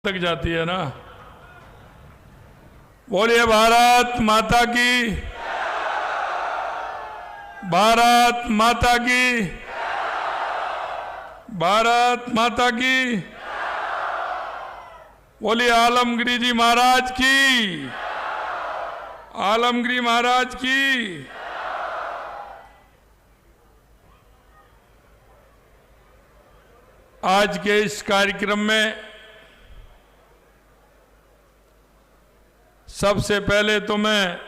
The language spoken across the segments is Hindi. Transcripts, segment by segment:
तक जाती है ना। बोलिए भारत माता की, भारत माता की, भारत माता की। बोलिए आलमगिरी जी महाराज की, आलमगिरी महाराज की। आज के इस कार्यक्रम में सबसे पहले तो मैं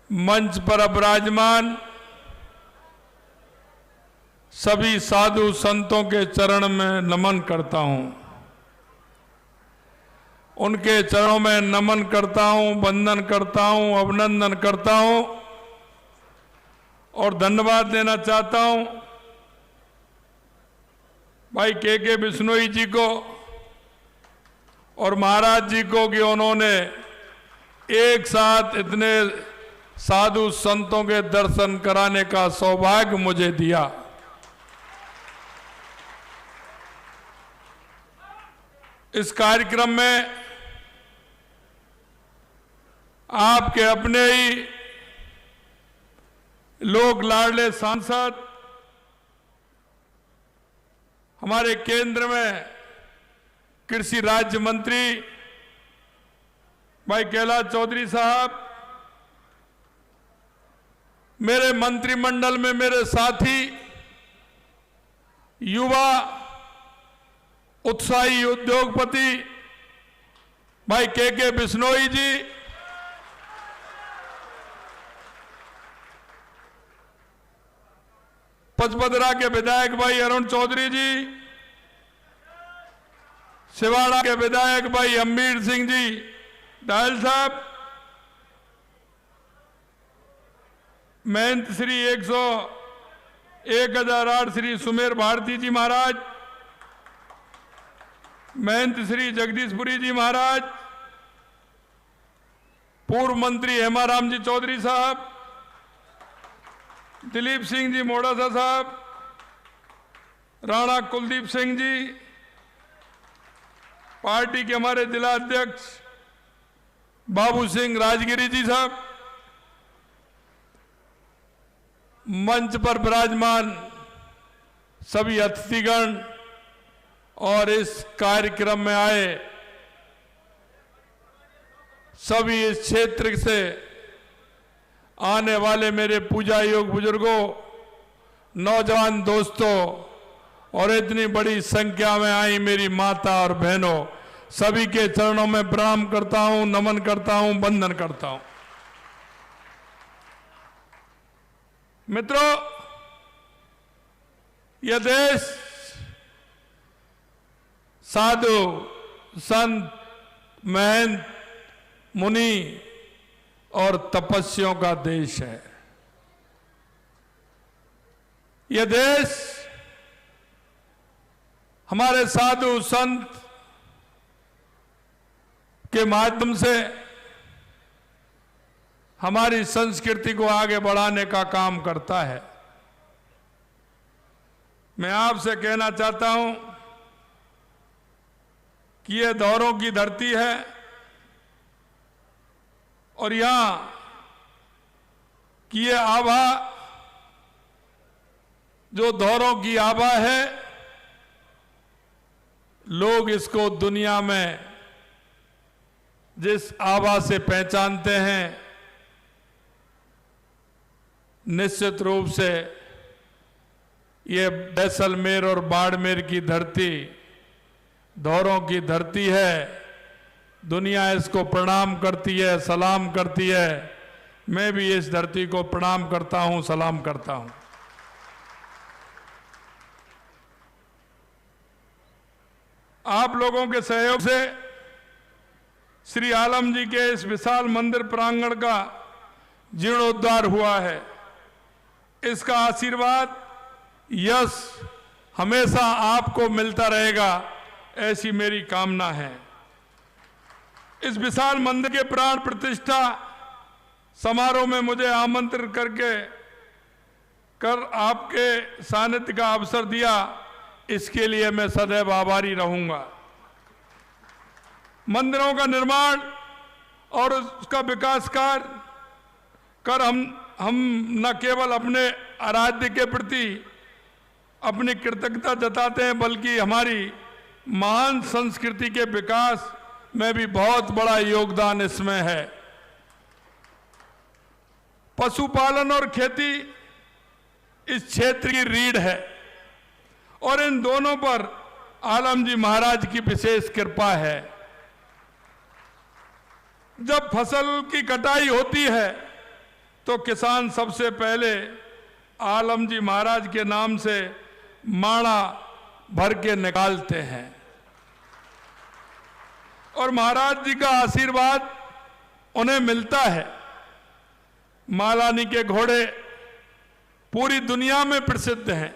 मंच पर विराजमान सभी साधु संतों के चरण में नमन करता हूं। उनके चरणों में नमन करता हूं, वंदन करता हूं, अभिनंदन करता हूं और धन्यवाद देना चाहता हूं भाई के बिश्नोई जी को और महाराज जी को कि उन्होंने एक साथ इतने साधु संतों के दर्शन कराने का सौभाग्य मुझे दिया। इस कार्यक्रम में आपके अपने ही लोक लाडले सांसद, हमारे केंद्र में कृषि राज्य मंत्री भाई कैलाश चौधरी साहब, मेरे मंत्रिमंडल में मेरे साथी, युवा उत्साही उद्योगपति भाई के बिश्नोई जी, पचपदरा के विधायक भाई अरुण चौधरी जी, सिवाड़ा के विधायक भाई अम्बीर सिंह जी डायल साहब, महंत श्री 1008 श्री सुमेर भारती जी महाराज, महंत श्री जगदीशपुरी जी महाराज, पूर्व मंत्री हेमाराम जी चौधरी साहब, दिलीप सिंह जी मोडासा साहब, राणा कुलदीप सिंह जी, पार्टी के हमारे जिला अध्यक्ष बाबू सिंह राजगिरी जी साहब, मंच पर विराजमान सभी अतिथिगण और इस कार्यक्रम में आए सभी इस क्षेत्र से आने वाले मेरे पूजा योग बुजुर्गों, नौजवान दोस्तों और इतनी बड़ी संख्या में आई मेरी माता और बहनों, सभी के चरणों में प्रणाम करता हूं, नमन करता हूं, वंदन करता हूं। मित्रों, यह देश साधु संत, महंत, मुनि और तपस्वियों का देश है। यह देश हमारे साधु संत के माध्यम से हमारी संस्कृति को आगे बढ़ाने का काम करता है। मैं आपसे कहना चाहता हूं कि यह धौरों की धरती है और यहां की यह आभा जो धौरों की आभा है, लोग इसको दुनिया में जिस आभा से पहचानते हैं, निश्चित रूप से ये जैसलमेर और बाड़मेर की धरती धौरों की धरती है। दुनिया इसको प्रणाम करती है, सलाम करती है। मैं भी इस धरती को प्रणाम करता हूं, सलाम करता हूं। आप लोगों के सहयोग से श्री आलम जी के इस विशाल मंदिर प्रांगण का जीर्णोद्धार हुआ है। इसका आशीर्वाद, यश हमेशा आपको मिलता रहेगा, ऐसी मेरी कामना है। इस विशाल मंदिर के प्राण प्रतिष्ठा समारोह में मुझे आमंत्रित कर आपके सानिध्य का अवसर दिया, इसके लिए मैं सदैव आभारी रहूंगा। मंदिरों का निर्माण और उसका विकास कार्य कर हम न केवल अपने आराध्य के प्रति अपनी कृतज्ञता जताते हैं, बल्कि हमारी महान संस्कृति के विकास में भी बहुत बड़ा योगदान इसमें है। पशुपालन और खेती इस क्षेत्र की रीढ़ है और इन दोनों पर आलम जी महाराज की विशेष कृपा है। जब फसल की कटाई होती है तो किसान सबसे पहले आलम जी महाराज के नाम से माणा भर के निकालते हैं और महाराज जी का आशीर्वाद उन्हें मिलता है। मालानी के घोड़े पूरी दुनिया में प्रसिद्ध हैं,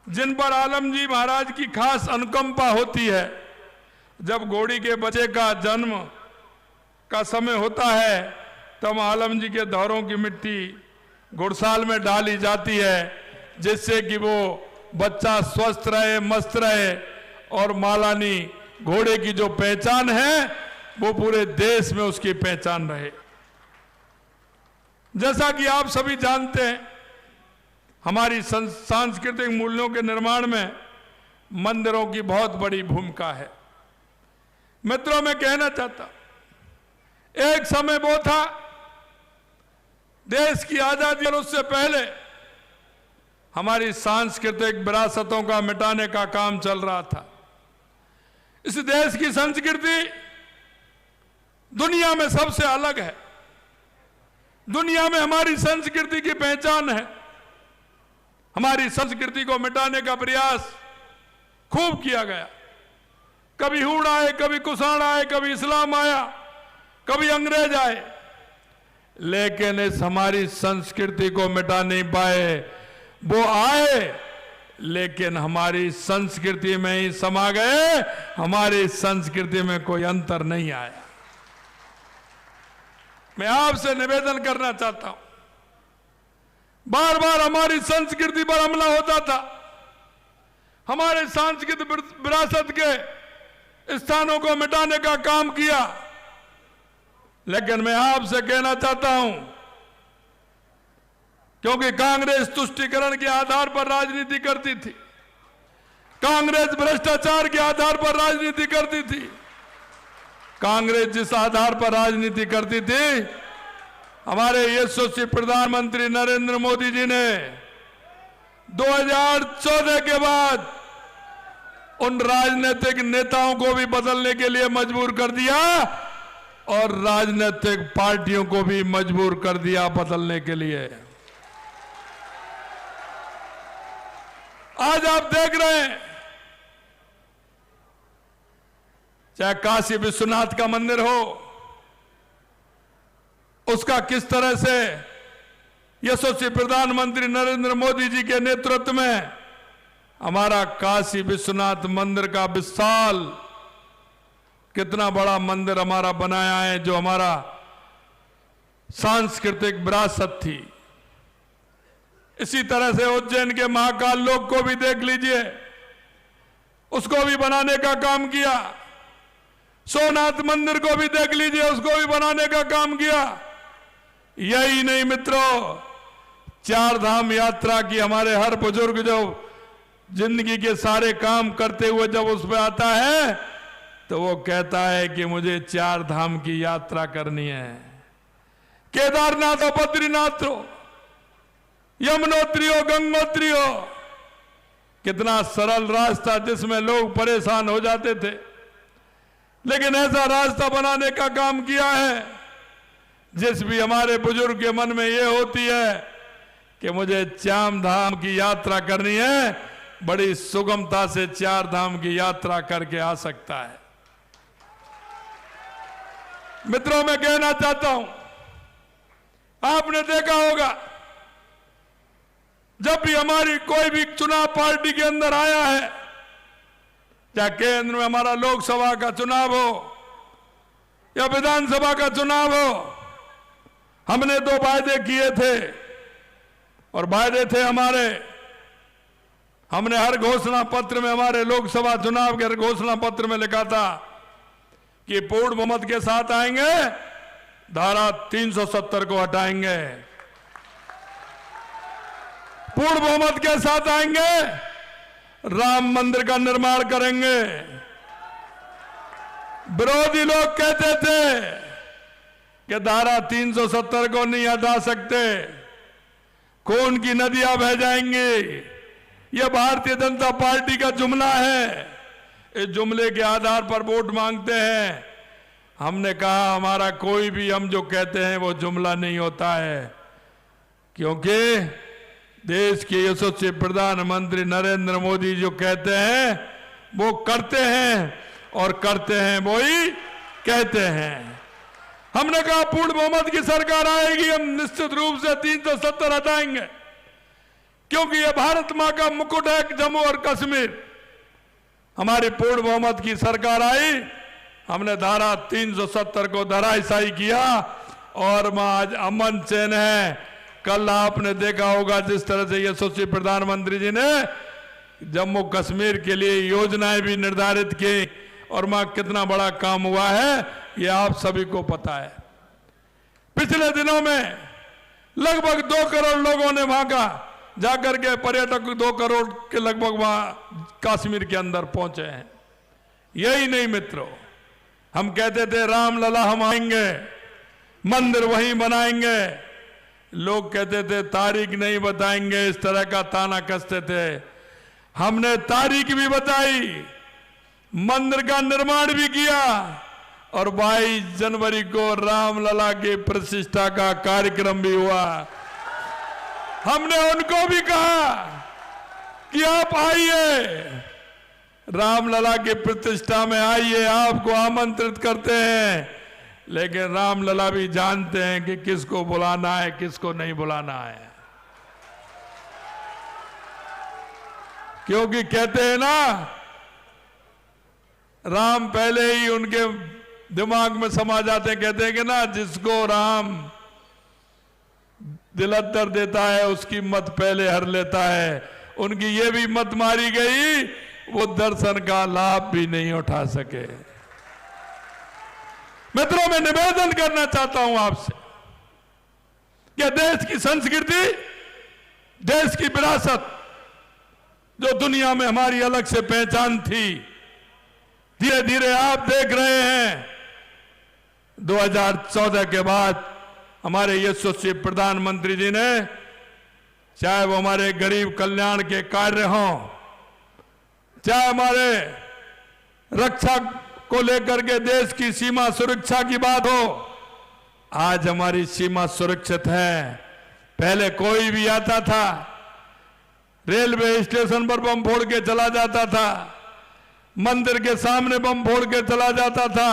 जिन पर आलम जी महाराज की खास अनुकंपा होती है। जब घोड़ी के बच्चे का जन्म का समय होता है तब आलम जी के धौरों की मिट्टी घुड़साल में डाली जाती है, जिससे कि वो बच्चा स्वस्थ रहे, मस्त रहे और मालानी घोड़े की जो पहचान है वो पूरे देश में उसकी पहचान रहे। जैसा कि आप सभी जानते हैं, हमारी सांस्कृतिक मूल्यों के निर्माण में मंदिरों की बहुत बड़ी भूमिका है। मित्रों, मैं कहना चाहता, एक समय वो था देश की आजादी और उससे पहले हमारी सांस्कृतिक विरासतों का मिटाने का काम चल रहा था। इस देश की संस्कृति दुनिया में सबसे अलग है। दुनिया में हमारी संस्कृति की पहचान है। हमारी संस्कृति को मिटाने का प्रयास खूब किया गया। कभी हूण आए, कभी कुषाण आए, कभी इस्लाम आया, कभी अंग्रेज आए, लेकिन इस हमारी संस्कृति को मिटा नहीं पाए। वो आए लेकिन हमारी संस्कृति में ही समा गए, हमारी संस्कृति में कोई अंतर नहीं आया। मैं आपसे निवेदन करना चाहता हूं, बार बार हमारी संस्कृति पर हमला होता था, हमारे सांस्कृतिक विरासत के स्थानों को मिटाने का काम किया, लेकिन मैं आपसे कहना चाहता हूं, क्योंकि कांग्रेस तुष्टीकरण के आधार पर राजनीति करती थी, कांग्रेस भ्रष्टाचार के आधार पर राजनीति करती थी, कांग्रेस जिस आधार पर राजनीति करती थी, हमारे यशस्वी प्रधानमंत्री नरेंद्र मोदी जी ने 2014 के बाद उन राजनीतिक नेताओं को भी बदलने के लिए मजबूर कर दिया और राजनीतिक पार्टियों को भी मजबूर कर दिया बदलने के लिए। आज आप देख रहे हैं, चाहे काशी विश्वनाथ का मंदिर हो, उसका किस तरह से यशस्वी प्रधानमंत्री नरेंद्र मोदी जी के नेतृत्व में हमारा काशी विश्वनाथ मंदिर का विशाल, कितना बड़ा मंदिर हमारा बनाया है, जो हमारा सांस्कृतिक विरासत थी। इसी तरह से उज्जैन के महाकाल लोक को भी देख लीजिए, उसको भी बनाने का काम किया। सोमनाथ मंदिर को भी देख लीजिए, उसको भी बनाने का काम किया। यही नहीं मित्रों, चार धाम यात्रा की हमारे हर बुजुर्ग जो जिंदगी के सारे काम करते हुए जब उस पर आता है तो वो कहता है कि मुझे चार धाम की यात्रा करनी है। केदारनाथ हो, बद्रीनाथ हो, यमुनोत्री हो, गंगोत्री हो, कितना सरल रास्ता जिसमें लोग परेशान हो जाते थे, लेकिन ऐसा रास्ता बनाने का काम किया है जिस भी हमारे बुजुर्ग के मन में ये होती है कि मुझे चार धाम की यात्रा करनी है, बड़ी सुगमता से चार धाम की यात्रा करके आ सकता है। मित्रों, मैं कहना चाहता हूं, आपने देखा होगा जब भी हमारी कोई भी चुनाव पार्टी के अंदर आया है, चाहे केंद्र में हमारा लोकसभा का चुनाव हो या विधानसभा का चुनाव हो, हमने दो वायदे किए थे और वायदे थे हमारे हमने हर घोषणा पत्र में, हमारे लोकसभा चुनाव के हर घोषणा पत्र में लिखा था कि पूर्ण बहुमत के साथ आएंगे, धारा 370 को हटाएंगे, पूर्ण बहुमत के साथ आएंगे, राम मंदिर का निर्माण करेंगे। विरोधी लोग कहते थे कि धारा 370 को नहीं हटा सकते, खून की नदियां बह जाएंगी। यह भारतीय जनता पार्टी का जुमला है। इस जुमले के आधार पर वोट मांगते हैं। हमने कहा हमारा कोई भी हम जो कहते हैं वो जुमला नहीं होता है, क्योंकि देश के यशस्वी प्रधानमंत्री नरेंद्र मोदी जो कहते हैं वो करते हैं, और करते हैं वो ही कहते हैं। हमने कहा पूर्ण बहुमत की सरकार आएगी, हम निश्चित रूप से 370 हटाएंगे, क्योंकि ये भारत मां का मुकुट है। जम्मू और कश्मीर, हमारी पूर्ण बहुमत की सरकार आई, हमने धारा 370 को धराशायी किया, और मां आज अमन चैन है। कल आपने देखा होगा जिस तरह से यशस्वी प्रधानमंत्री जी ने जम्मू कश्मीर के लिए योजनाएं भी निर्धारित की, और मां कितना बड़ा काम हुआ है ये आप सभी को पता है। पिछले दिनों में लगभग 2 करोड़ लोगों ने वहां का जाकर के, पर्यटक 2 करोड़ के लगभग वहां कश्मीर के अंदर पहुंचे हैं। यही नहीं मित्रों, हम कहते थे रामलला हम आएंगे, मंदिर वहीं बनाएंगे, लोग कहते थे तारीख नहीं बताएंगे, इस तरह का ताना कसते थे। हमने तारीख भी बताई, मंदिर का निर्माण भी किया, और 22 जनवरी को रामलला की प्रतिष्ठा का कार्यक्रम भी हुआ। हमने उनको भी कहा कि आप आइए, रामलला की प्रतिष्ठा में आइए, आपको आमंत्रित करते हैं। लेकिन रामलला भी जानते हैं कि किसको बुलाना है, किसको नहीं बुलाना है, क्योंकि कहते हैं ना, राम पहले ही उनके दिमाग में समा जाते हैं। कहते हैं कि ना, जिसको राम दिलत्तर देता है उसकी मत पहले हर लेता है। उनकी ये भी मत मारी गई, वो दर्शन का लाभ भी नहीं उठा सके। मित्रों, मैं निवेदन करना चाहता हूं आपसे कि देश की संस्कृति, देश की विरासत, जो दुनिया में हमारी अलग से पहचान थी, धीरे धीरे आप देख रहे हैं 2014 के बाद हमारे यशस्वी प्रधानमंत्री जी ने, चाहे वो हमारे गरीब कल्याण के कार्य हों, चाहे हमारे रक्षा को लेकर के देश की सीमा सुरक्षा की बात हो, आज हमारी सीमा सुरक्षित है। पहले कोई भी आता था, रेलवे स्टेशन पर बम फोड़ के चला जाता था, मंदिर के सामने बम फोड़ के चला जाता था,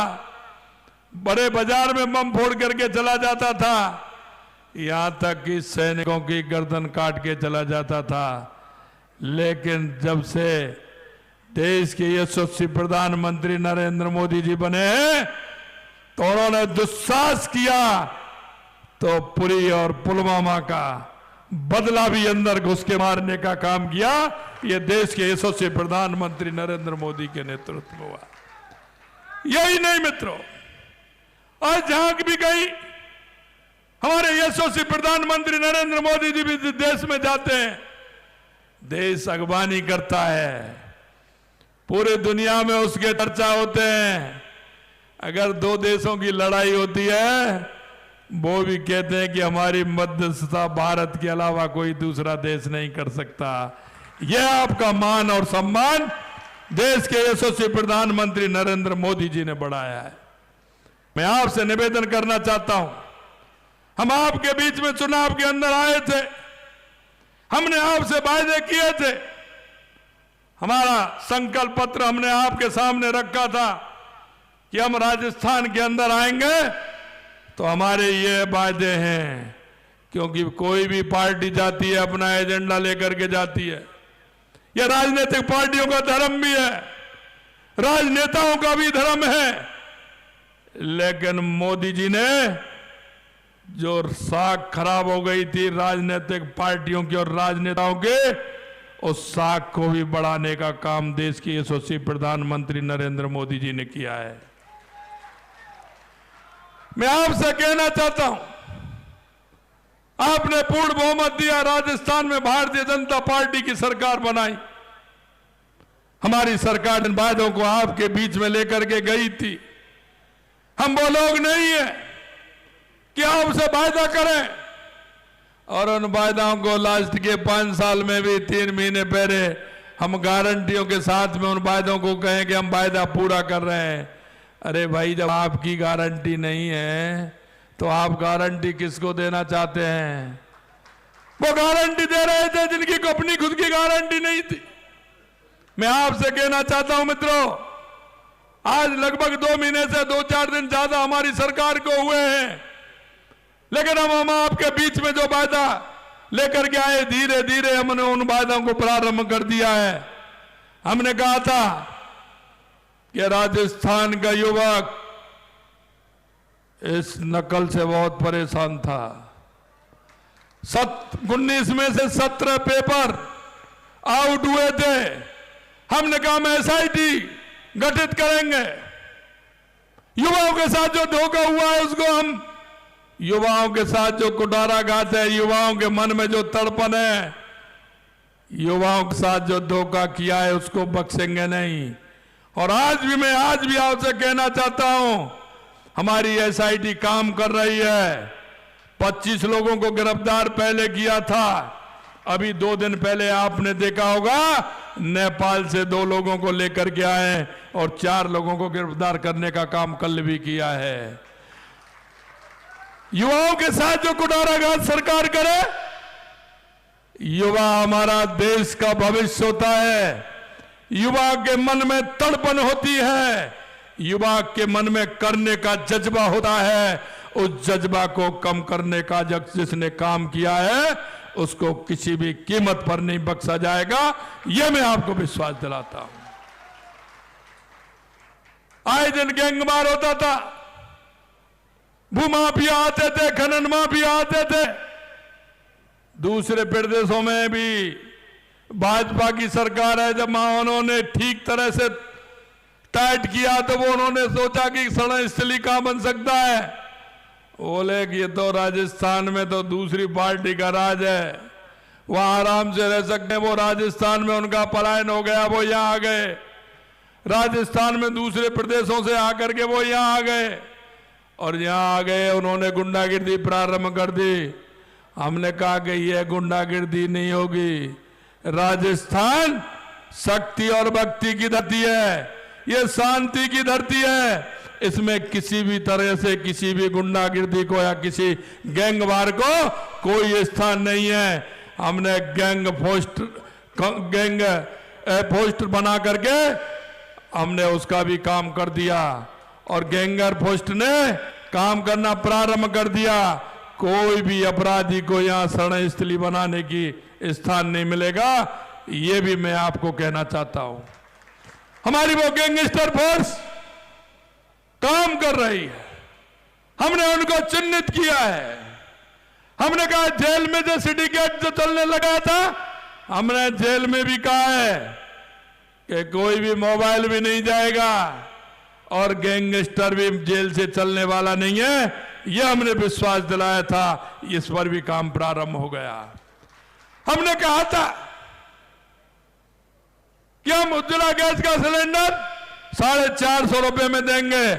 बड़े बाजार में बम फोड़ करके चला जाता था, यहां तक कि सैनिकों की गर्दन काट के चला जाता था। लेकिन जब से देश के यशस्वी प्रधानमंत्री नरेंद्र मोदी जी बने हैं, तो उन्होंने दुस्साहस किया तो पुरी और पुलवामा का बदला भी अंदर घुस के मारने का काम किया। ये देश के यशस्वी प्रधानमंत्री नरेंद्र मोदी के नेतृत्व में हुआ। यही नहीं मित्रों, आज जहां भी कहीं हमारे यशस्वी प्रधानमंत्री नरेंद्र मोदी जी भी देश में जाते हैं, देश अगवानी करता है, पूरे दुनिया में उसके चर्चा होते हैं। अगर 2 देशों की लड़ाई होती है, वो भी कहते हैं कि हमारी मध्यस्थता भारत के अलावा कोई दूसरा देश नहीं कर सकता। यह आपका मान और सम्मान देश के यशस्वी प्रधानमंत्री नरेंद्र मोदी जी ने बढ़ाया है। मैं आपसे निवेदन करना चाहता हूं, हम आपके बीच में चुनाव के अंदर आए थे, हमने आपसे वायदे किए थे, हमारा संकल्प पत्र हमने आपके सामने रखा था कि हम राजस्थान के अंदर आएंगे तो हमारे ये वायदे हैं, क्योंकि कोई भी पार्टी जाती है अपना एजेंडा लेकर के जाती है। यह राजनीतिक पार्टियों का धर्म भी है, राजनेताओं का भी धर्म है। लेकिन मोदी जी ने जो साख खराब हो गई थी राजनीतिक पार्टियों की और राजनेताओं के, उस साख को भी बढ़ाने का काम देश के यशस्वी प्रधानमंत्री नरेंद्र मोदी जी ने किया है। मैं आपसे कहना चाहता हूं, आपने पूर्ण बहुमत दिया, राजस्थान में भारतीय जनता पार्टी की सरकार बनाई। हमारी सरकार इन वायदों को आपके बीच में लेकर के गई थी। हम वो लोग नहीं है कि आपसे वायदा करें और उन वायदाओं को लास्ट के 5 साल में भी 3 महीने पहले हम गारंटियों के साथ में उन वायदों को कहें कि हम वायदा पूरा कर रहे हैं। अरे भाई, जब आपकी गारंटी नहीं है तो आप गारंटी किसको देना चाहते हैं? वो गारंटी दे रहे थे जिनकी को अपनी खुद की गारंटी नहीं थी। मैं आपसे कहना चाहता हूं मित्रों, आज लगभग 2 महीने से 2-4 दिन ज्यादा हमारी सरकार को हुए हैं, लेकिन हम आपके बीच में जो वायदा लेकर के आए, धीरे धीरे हमने उन वायदों को प्रारंभ कर दिया है। हमने कहा था कि राजस्थान का युवक इस नकल से बहुत परेशान था। 19 में से 17 पेपर आउट हुए थे। हमने कहा हम SIT गठित करेंगे। युवाओं के साथ जो धोखा हुआ है उसको हम, युवाओं के साथ जो कुठाराघात है, युवाओं के मन में जो तड़पन है, युवाओं के साथ जो धोखा किया है उसको बख्शेंगे नहीं। और आज भी आपसे कहना चाहता हूं, हमारी SIT काम कर रही है। 25 लोगों को गिरफ्तार पहले किया था। अभी 2 दिन पहले आपने देखा होगा नेपाल से 2 लोगों को लेकर के आए और 4 लोगों को गिरफ्तार करने का काम कल भी किया है। युवाओं के साथ जो कुठाराघात सरकार करे, युवा हमारा देश का भविष्य होता है। युवा के मन में तड़पन होती है, युवा के मन में करने का जज्बा होता है। उस जज्बा को कम करने का जिसने काम किया है उसको किसी भी कीमत पर नहीं बख्शा जाएगा, यह मैं आपको विश्वास दिलाता हूं। आए दिन गैंगवार होता था, भूमाफिया आते थे, खनन माफिया आते थे। दूसरे प्रदेशों में भी भाजपा की सरकार है, जब उन्होंने ठीक तरह से टाइट किया तो वो उन्होंने सोचा कि षड्यंत्र स्थली कहां बन सकता है। बोले कि ये तो राजस्थान में तो दूसरी पार्टी का राज है, वहां आराम से रह सकते हैं। वो राजस्थान में उनका पलायन हो गया, वो यहां आ गए। राजस्थान में दूसरे प्रदेशों से आकर के वो यहां आ गए और यहां आ गए उन्होंने गुंडागिर्दी प्रारंभ कर दी। हमने कहा कि यह गुंडागिर्दी नहीं होगी। राजस्थान शक्ति और भक्ति की धरती है, यह शांति की धरती है। इसमें किसी भी तरह से किसी भी गुंडागिर्दी को या किसी गैंगवार को कोई स्थान नहीं है। हमने गैंग पोस्ट बना करके हमने उसका भी काम कर दिया और गैंगर पोस्ट ने काम करना प्रारंभ कर दिया। कोई भी अपराधी को यहां षड्यंत्र स्थली बनाने की स्थान नहीं मिलेगा, ये भी मैं आपको कहना चाहता हूं। हमारी वो गैंगस्टर फोर्स काम कर रही है, हमने उनको चिन्हित किया है। हमने कहा जेल में जो सिंडिकेट जो चलने लगा था, हमने जेल में भी कहा है कि कोई भी मोबाइल भी नहीं जाएगा और गैंगस्टर भी जेल से चलने वाला नहीं है। यह हमने विश्वास दिलाया था, इस पर भी काम प्रारंभ हो गया। हमने कहा था कि हम उज्ज्वला गैस का सिलेंडर 450 रुपए में देंगे।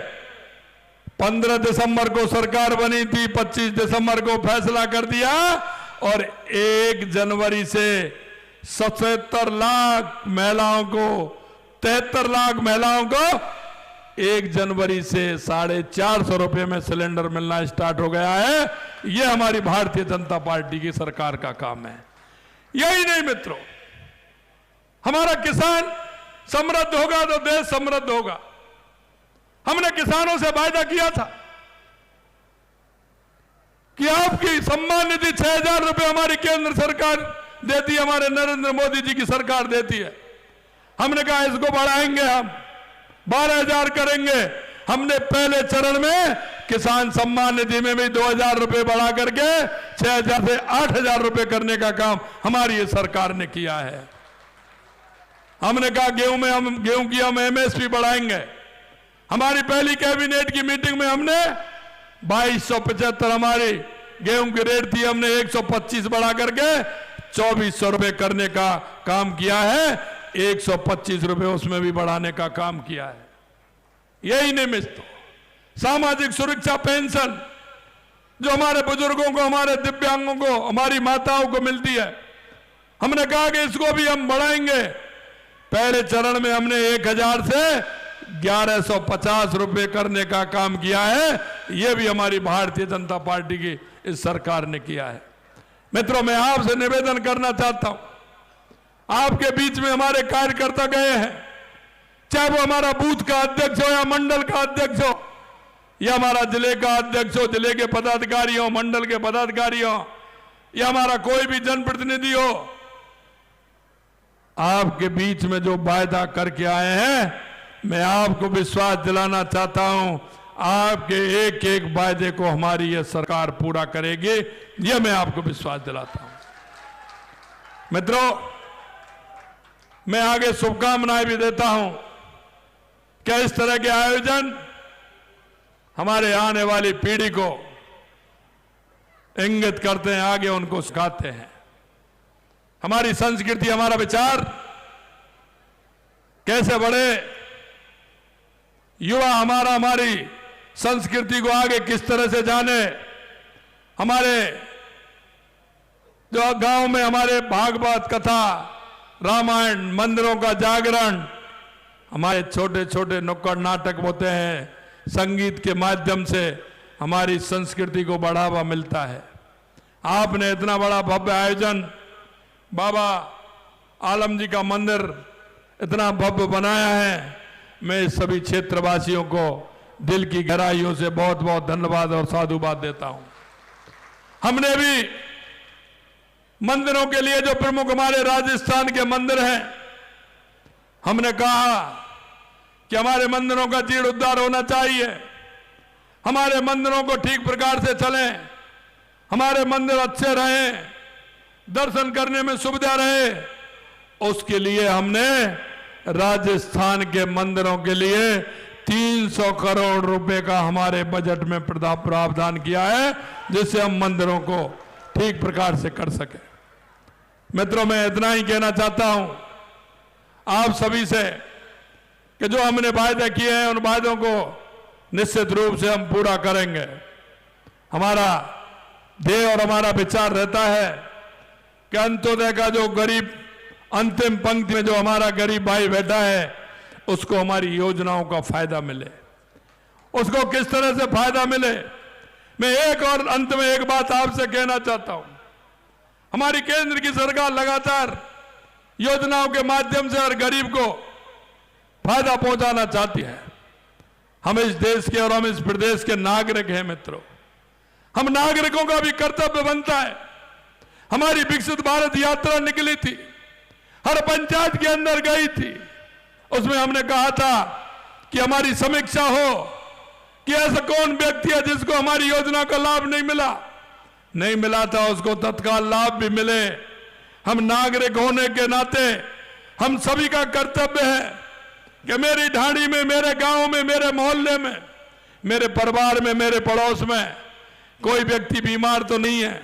15 दिसंबर को सरकार बनी थी, 25 दिसंबर को फैसला कर दिया और 1 जनवरी से 77 लाख महिलाओं को 73 लाख महिलाओं को 1 जनवरी से 450 रुपए में सिलेंडर मिलना स्टार्ट हो गया है। यह हमारी भारतीय जनता पार्टी की सरकार का काम है। यही नहीं मित्रों, हमारा किसान समृद्ध होगा तो देश समृद्ध होगा। हमने किसानों से वायदा किया था कि आपकी सम्मान निधि 6,000 रुपए हमारी केंद्र सरकार देती है, हमारे नरेंद्र मोदी जी की सरकार देती है। हमने कहा इसको बढ़ाएंगे, हम 12,000 करेंगे। हमने पहले चरण में किसान सम्मान निधि में भी 2,000 रुपए बढ़ा करके 6,000 से 8,000 रुपए करने का काम हमारी ये सरकार ने किया है। हमने कहा गेहूं की हम एमएसपी बढ़ाएंगे। हमारी पहली कैबिनेट की मीटिंग में हमने 2275 हमारी गेहूं की रेट थी, हमने 125 बढ़ा करके 2400 रुपए करने का काम किया है। 125 रुपए उसमें भी बढ़ाने का काम किया है। यही नहीं तो सामाजिक सुरक्षा पेंशन जो हमारे बुजुर्गों को, हमारे दिव्यांगों को, हमारी माताओं को मिलती है, हमने कहा कि इसको भी हम बढ़ाएंगे। पहले चरण में हमने 1000 से 1150 रुपए करने का काम किया है। यह भी हमारी भारतीय जनता पार्टी की इस सरकार ने किया है। मित्रों, मैं आपसे निवेदन करना चाहता हूं, आपके बीच में हमारे कार्यकर्ता गए हैं, चाहे वो हमारा बूथ का अध्यक्ष हो या मंडल का अध्यक्ष हो या हमारा जिले का अध्यक्ष हो, जिले के पदाधिकारी हो, मंडल के पदाधिकारी हो या हमारा कोई भी जनप्रतिनिधि हो, आपके बीच में जो वायदा करके आए हैं, मैं आपको विश्वास दिलाना चाहता हूं, आपके एक एक वायदे को हमारी यह सरकार पूरा करेगी। यह मैं आपको विश्वास दिलाता हूं। मित्रों, मैं आगे शुभकामनाएं भी देता हूं कि इस तरह के आयोजन हमारे आने वाली पीढ़ी को इंगित करते हैं, आगे उनको सिखाते हैं। हमारी संस्कृति, हमारा विचार कैसे बढ़े, युवा हमारी संस्कृति को आगे किस तरह से जाने। हमारे जो गांव में हमारे भागवत कथा, रामायण, मंदिरों का जागरण, हमारे छोटे छोटे नुक्कड़ नाटक होते हैं, संगीत के माध्यम से हमारी संस्कृति को बढ़ावा मिलता है। आपने इतना बड़ा भव्य आयोजन, बाबा आलम जी का मंदिर इतना भव्य बनाया है। मैं सभी क्षेत्रवासियों को दिल की गहराइयों से बहुत बहुत धन्यवाद और साधुवाद देता हूं। हमने भी मंदिरों के लिए, जो प्रमुख हमारे राजस्थान के मंदिर हैं, हमने कहा कि हमारे मंदिरों का जीर्णोद्धार होना चाहिए, हमारे मंदिरों को ठीक प्रकार से चलें, हमारे मंदिर अच्छे रहें, दर्शन करने में सुविधा रहे। उसके लिए हमने राजस्थान के मंदिरों के लिए 300 करोड़ रुपए का हमारे बजट में प्रावधान किया है, जिससे हम मंदिरों को ठीक प्रकार से कर सके। मित्रों, मैं इतना ही कहना चाहता हूं आप सभी से कि जो हमने वायदे किए हैं, उन वायदों को निश्चित रूप से हम पूरा करेंगे। हमारा ध्येय और हमारा विचार रहता है कि अंत्योदय का जो गरीब, अंतिम पंक्ति में जो हमारा गरीब भाई बैठा है, उसको हमारी योजनाओं का फायदा मिले। उसको किस तरह से फायदा मिले, मैं एक और अंत में एक बात आपसे कहना चाहता हूं। हमारी केंद्र की सरकार लगातार योजनाओं के माध्यम से हर गरीब को फायदा पहुंचाना चाहती है। हम इस देश के और हम इस प्रदेश के नागरिक हैं। मित्रों, हम नागरिकों का भी कर्तव्य बनता है। हमारी विकसित भारत यात्रा निकली थी, हर पंचायत के अंदर गई थी। उसमें हमने कहा था कि हमारी समीक्षा हो कि ऐसा कौन व्यक्ति है जिसको हमारी योजना का लाभ नहीं मिला था, उसको तत्काल लाभ भी मिले। हम नागरिक होने के नाते हम सभी का कर्तव्य है कि मेरी ढाणी में, मेरे गांव में, मेरे मोहल्ले में, मेरे परिवार में, मेरे पड़ोस में कोई व्यक्ति बीमार तो नहीं है।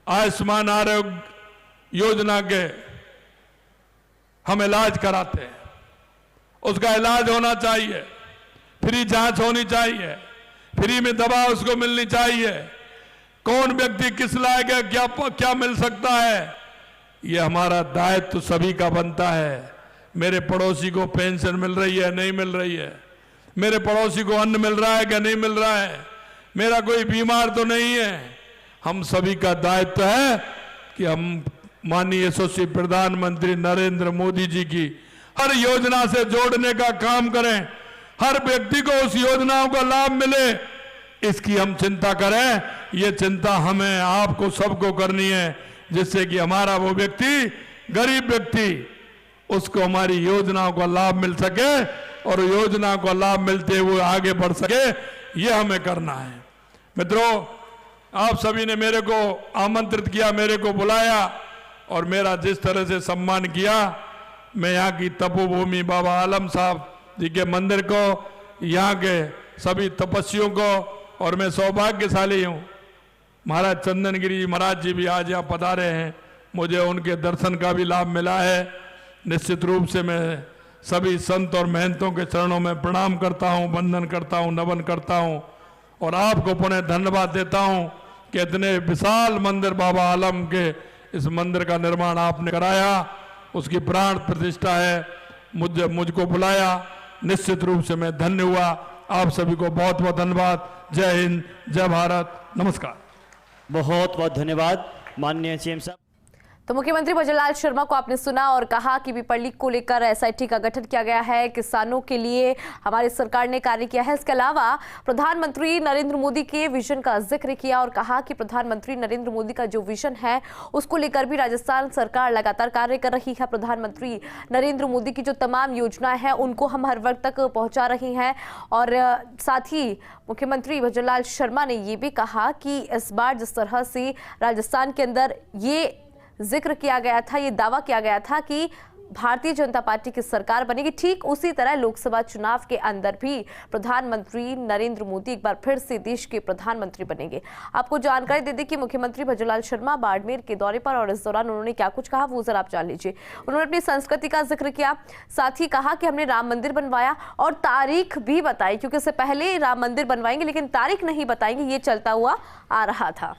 आयुष्मान आरोग्य योजना के हम इलाज कराते हैं, उसका इलाज होना चाहिए, फ्री जांच होनी चाहिए, फ्री में दवा उसको मिलनी चाहिए। कौन व्यक्ति किस लायक है, क्या मिल सकता है, ये हमारा दायित्व सभी का बनता है। मेरे पड़ोसी को पेंशन मिल रही है, नहीं मिल रही है, मेरे पड़ोसी को अन्न मिल रहा है क्या नहीं मिल रहा है, मेरा कोई बीमार तो नहीं है। हम सभी का दायित्व है कि हम माननीय यशस्वी प्रधानमंत्री नरेंद्र मोदी जी की हर योजना से जोड़ने का काम करें, हर व्यक्ति को उस योजनाओं का लाभ मिले, इसकी हम चिंता करें। ये चिंता हमें, आपको, सबको करनी है, जिससे कि हमारा वो व्यक्ति, गरीब व्यक्ति, उसको हमारी योजनाओं का लाभ मिल सके और योजना का लाभ मिलते हुए आगे बढ़ सके। ये हमें करना है। मित्रों, आप सभी ने मेरे को आमंत्रित किया, मेरे को बुलाया और मेरा जिस तरह से सम्मान किया, मैं यहाँ की तपोभूमि बाबा आलम साहब जी के मंदिर को, यहाँ के सभी तपस्वियों को, और मैं सौभाग्यशाली हूँ महाराज चंदनगिरी महाराज जी भी आज यहाँ पधारे हैं, मुझे उनके दर्शन का भी लाभ मिला है। निश्चित रूप से मैं सभी संत और महंतों के चरणों में प्रणाम करता हूँ, वंदन करता हूँ, नमन करता हूँ और आपको पुनः धन्यवाद देता हूँ कि इतने विशाल मंदिर बाबा आलम के इस मंदिर का निर्माण आपने कराया, उसकी प्राण प्रतिष्ठा है, मुझको बुलाया, निश्चित रूप से मैं धन्य हुआ। आप सभी को बहुत बहुत धन्यवाद। जय हिंद, जय भारत, नमस्कार। बहुत बहुत धन्यवाद माननीय सीएम साहब। तो मुख्यमंत्री भजनलाल शर्मा को आपने सुना और कहा कि विपण लीग को लेकर एसआईटी का गठन किया गया है, किसानों के लिए हमारी सरकार ने कार्य किया है। इसके अलावा प्रधानमंत्री नरेंद्र मोदी के विजन का जिक्र किया और कहा कि प्रधानमंत्री नरेंद्र मोदी का जो विजन है उसको लेकर भी राजस्थान सरकार लगातार कार्य कर रही है। प्रधानमंत्री नरेंद्र मोदी की जो तमाम योजनाएं हैं उनको हम हर वर्ग तक पहुंचा रही हैं। और साथ ही मुख्यमंत्री भजनलाल शर्मा ने ये भी कहा कि इस बार जिस तरह से राजस्थान के अंदर ये जिक्र किया गया था, ये दावा किया गया था कि भारतीय जनता पार्टी की सरकार बनेगी, ठीक उसी तरह लोकसभा चुनाव के अंदर भी प्रधानमंत्री नरेंद्र मोदी एक बार फिर से देश के प्रधानमंत्री बनेंगे। आपको जानकारी दे दें कि मुख्यमंत्री भजनलाल शर्मा बाड़मेर के दौरे पर और इस दौरान उन्होंने क्या कुछ कहा वो जरा आप जान लीजिए। उन्होंने अपनी संस्कृति का जिक्र किया, साथ ही कहा कि हमने राम मंदिर बनवाया और तारीख भी बताई, क्योंकि इससे पहले राम मंदिर बनवाएंगे लेकिन तारीख नहीं बताएंगे, ये चलता हुआ आ रहा था।